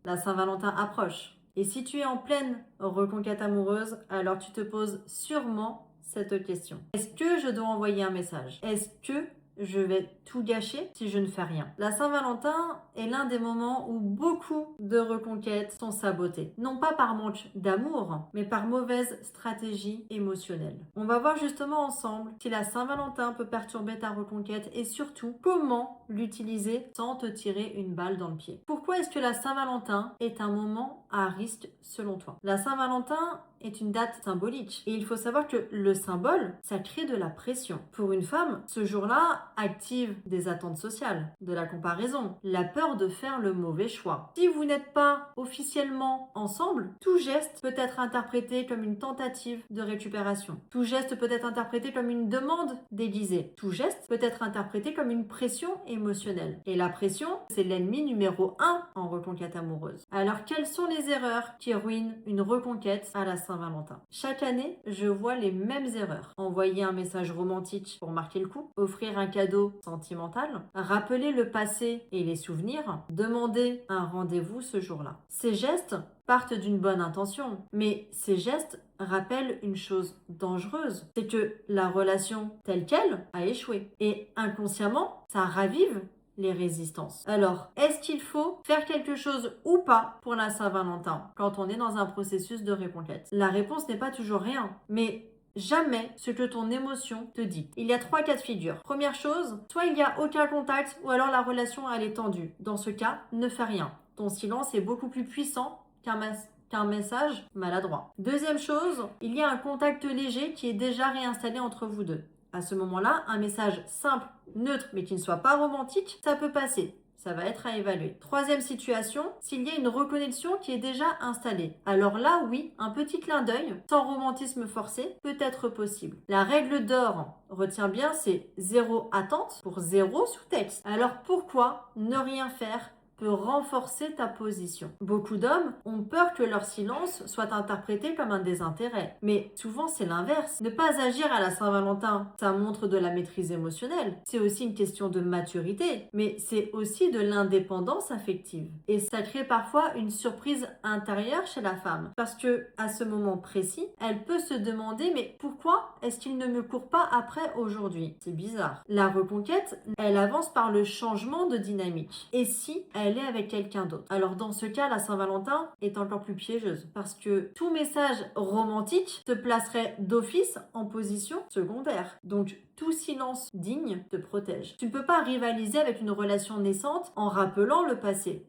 La Saint-Valentin approche. Et si tu es en pleine reconquête amoureuse, alors tu te poses sûrement cette question. Est-ce que je dois envoyer un message? Est-ce que je vais tout gâcher si je ne fais rien? La Saint-Valentin est l'un des moments où beaucoup de reconquêtes sont sabotées. Non pas par manque d'amour, mais par mauvaise stratégie émotionnelle. On va voir justement ensemble si la Saint-Valentin peut perturber ta reconquête et surtout comment l'utiliser sans te tirer une balle dans le pied. Pourquoi est-ce que la Saint-Valentin est un moment à risque selon toi? La Saint-Valentin est une date symbolique et il faut savoir que le symbole, ça crée de la pression. Pour une femme, ce jour-là active des attentes sociales, de la comparaison, la peur de faire le mauvais choix. Si vous n'êtes pas officiellement ensemble, tout geste peut être interprété comme une tentative de récupération. Tout geste peut être interprété comme une demande déguisée. Tout geste peut être interprété comme une pression émotionnelle. Et la pression, c'est l'ennemi numéro 1 en reconquête amoureuse. Alors, quelles sont les erreurs qui ruinent une reconquête à la Saint-Valentin? Chaque année, je vois les mêmes erreurs. Envoyer un message romantique pour marquer le coup, offrir un cadeau sentimental, rappeler le passé et les souvenirs, demander un rendez-vous ce jour-là. Ces gestes partent d'une bonne intention, mais ces gestes rappellent une chose dangereuse, c'est que la relation telle qu'elle a échoué. Et inconsciemment, ça ravive les résistances. Alors, est-ce qu'il faut faire quelque chose ou pas pour la Saint-Valentin quand on est dans un processus de reconquête? La réponse n'est pas toujours rien, mais jamais ce que ton émotion te dit. Il y a 3 cas de figure. Première chose, soit il n'y a aucun contact ou alors la relation elle est tendue. Dans ce cas, ne fais rien. Ton silence est beaucoup plus puissant qu'un message maladroit. Deuxième chose, il y a un contact léger qui est déjà réinstallé entre vous deux. À ce moment-là, un message simple, neutre, mais qui ne soit pas romantique, ça peut passer. Ça va être à évaluer. Troisième situation, s'il y a une reconnexion qui est déjà installée. Alors là, oui, un petit clin d'œil, sans romantisme forcé, peut être possible. La règle d'or, retiens bien, c'est zéro attente pour zéro sous-texte. Alors pourquoi ne rien faire peut renforcer ta position? Beaucoup d'hommes ont peur que leur silence soit interprété comme un désintérêt. Mais souvent c'est l'inverse. Ne pas agir à la Saint-Valentin, ça montre de la maîtrise émotionnelle. C'est aussi une question de maturité, mais c'est aussi de l'indépendance affective. Et ça crée parfois une surprise intérieure chez la femme. Parce que à ce moment précis, elle peut se demander mais pourquoi est-ce qu'il ne me court pas après aujourd'hui? C'est bizarre. La reconquête, elle avance par le changement de dynamique. Et si elle est avec quelqu'un d'autre? Alors dans ce cas, la Saint-Valentin est encore plus piégeuse parce que tout message romantique te placerait d'office en position secondaire. Donc tout silence digne te protège. Tu ne peux pas rivaliser avec une relation naissante en rappelant le passé.